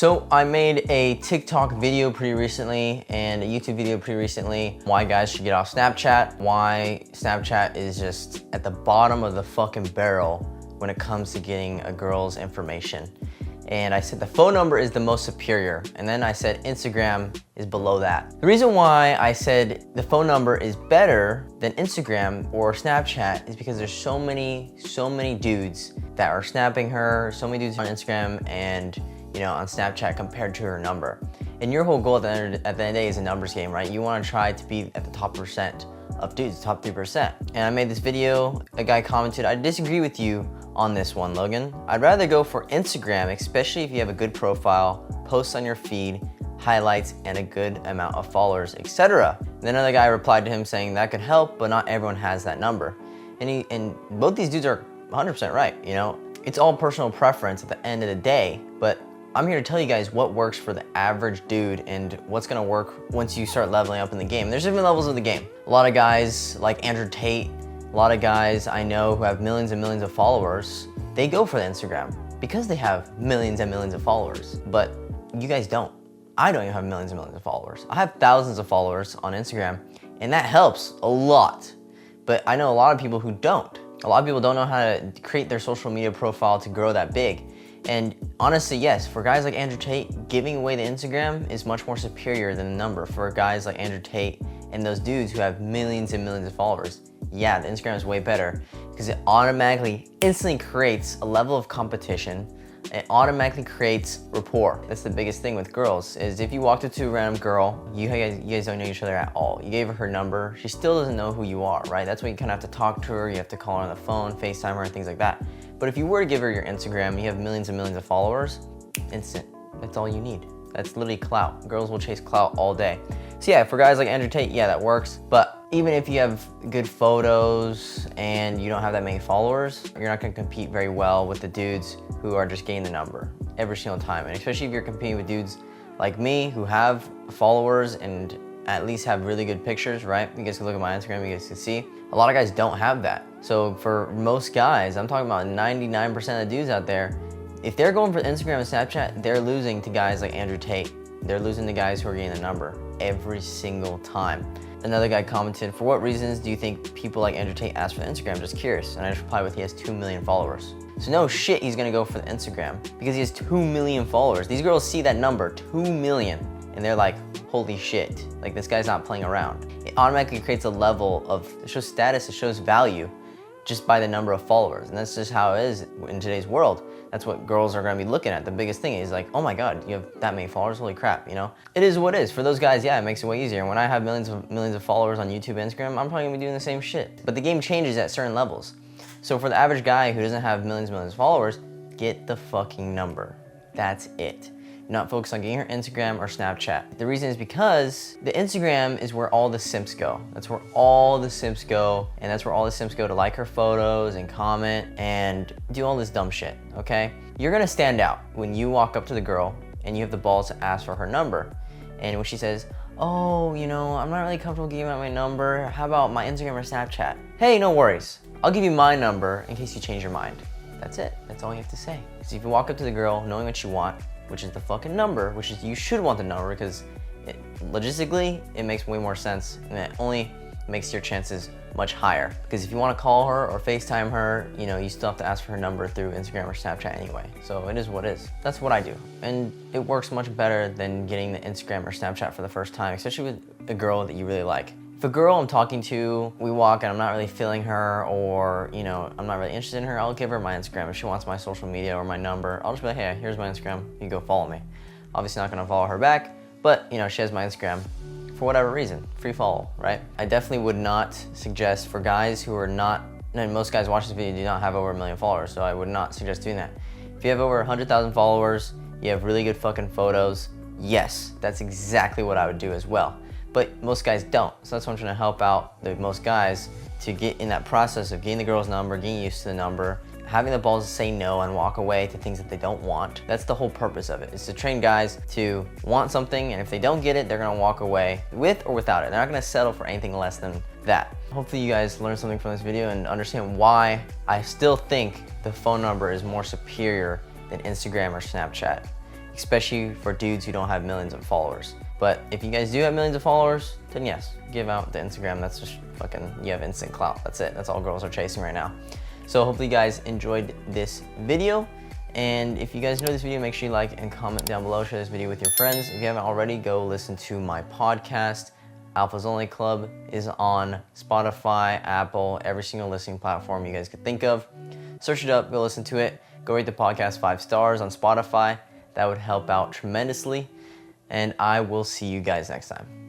So I made a TikTok video pretty recently and a YouTube video pretty recently. Why guys should get off Snapchat, why Snapchat is just at the bottom of the fucking barrel when it comes to getting a girl's information. And I said the phone number is the most superior. And then I said Instagram is below that. The reason why I said the phone number is better than Instagram or Snapchat is because there's so many dudes that are snapping her, so many dudes on Instagram and on Snapchat compared to her number. And your whole goal at the end of the day is a numbers game, right? You want to try to be at the top percent of dudes, top 3%. And I made this video, a guy commented, I disagree with you on this one, Logan. I'd rather go for Instagram, especially if you have a good profile, posts on your feed, highlights, and a good amount of followers, etc. Then another guy replied to him saying that could help, but not everyone has that number. And both these dudes are 100% right, It's all personal preference at the end of the day, but I'm here to tell you guys what works for the average dude and what's gonna work once you start leveling up in the game. There's different levels of the game. A lot of guys like Andrew Tate, a lot of guys I know who have millions and millions of followers, they go for the Instagram because they have millions and millions of followers. But you guys don't. I don't even have millions and millions of followers. I have thousands of followers on Instagram, and that helps a lot. But I know a lot of people who don't. A lot of people don't know how to create their social media profile to grow that big. And honestly, yes, for guys like Andrew Tate, giving away the Instagram is much more superior than the number. For guys like Andrew Tate and those dudes who have millions and millions of followers, yeah, the Instagram is way better because it automatically, instantly creates a level of competition. It automatically creates rapport. That's the biggest thing with girls, is if you walked up to a random girl, you guys don't know each other at all. You gave her her number, she still doesn't know who you are, right? That's why you kind of have to talk to her, you have to call her on the phone, FaceTime her, and things like that. But if you were to give her your Instagram and you have millions and millions of followers, instant. That's all you need. That's literally clout. Girls will chase clout all day. So yeah, for guys like Andrew Tate, yeah, that works. But even if you have good photos and you don't have that many followers, you're not gonna compete very well with the dudes who are just getting the number every single time. And especially if you're competing with dudes like me who have followers and at least have really good pictures, right? You guys can look at my Instagram, you guys can see. A lot of guys don't have that. So for most guys, I'm talking about 99% of dudes out there, if they're going for Instagram and Snapchat, they're losing to guys like Andrew Tate. They're losing to guys who are getting the number every single time. Another guy commented, for what reasons do you think people like Andrew Tate ask for the Instagram? Just curious. And I just replied with, he has 2 million followers. So no shit he's gonna go for the Instagram because he has 2 million followers. These girls see that number, 2 million, and they're like, holy shit, like this guy's not playing around. It automatically creates a level of, it shows status, it shows value just by the number of followers. And that's just how it is in today's world. That's what girls are gonna be looking at. The biggest thing is like, oh my God, you have that many followers, holy crap, It is what it is. For those guys, yeah, it makes it way easier. When I have millions of followers on YouTube and Instagram, I'm probably gonna be doing the same shit. But the game changes at certain levels. So for the average guy who doesn't have millions and millions of followers, get the fucking number. That's it. Not focus on getting her Instagram or Snapchat. The reason is because the Instagram is where all the simps go. That's where all the simps go, and that's where all the simps go to like her photos and comment and do all this dumb shit, okay? You're gonna stand out when you walk up to the girl and you have the balls to ask for her number. And when she says, oh, I'm not really comfortable giving out my number. How about my Instagram or Snapchat? Hey, no worries. I'll give you my number in case you change your mind. That's it. That's all you have to say. Because if you walk up to the girl knowing what you want, which is the fucking number, which is, you should want the number because logistically, it makes way more sense and it only makes your chances much higher. Because if you want to call her or FaceTime her, you still have to ask for her number through Instagram or Snapchat anyway. So it is what it is. That's what I do. And it works much better than getting the Instagram or Snapchat for the first time, especially with a girl that you really like. If a girl I'm talking to, we walk and I'm not really feeling her or, I'm not really interested in her, I'll give her my Instagram. If she wants my social media or my number, I'll just be like, hey, here's my Instagram, you go follow me. Obviously not gonna follow her back, but she has my Instagram for whatever reason, free follow, right? I definitely would not suggest for guys who are not, and most guys watch this video do not have over 1 million followers, so I would not suggest doing that. If you have over 100,000 followers, you have really good fucking photos, yes, that's exactly what I would do as well. But most guys don't. So that's why I'm trying to help out most guys to get in that process of getting the girl's number, getting used to the number, having the balls to say no and walk away to things that they don't want. That's the whole purpose of it, is to train guys to want something, and if they don't get it, they're gonna walk away with or without it. They're not gonna settle for anything less than that. Hopefully you guys learned something from this video and understand why I still think the phone number is more superior than Instagram or Snapchat. especially for dudes who don't have millions of followers. But if you guys do have millions of followers, then yes, give out the Instagram. That's just fucking, you have instant clout. That's it. That's all girls are chasing right now. So hopefully you guys enjoyed this video. And if you guys enjoyed this video, make sure you like and comment down below. Share this video with your friends. If you haven't already, go listen to my podcast. Alphas Only Club is on Spotify, Apple, every single listening platform you guys could think of. Search it up, go listen to it. Go rate the podcast 5 stars on Spotify. That would help out tremendously. And I will see you guys next time.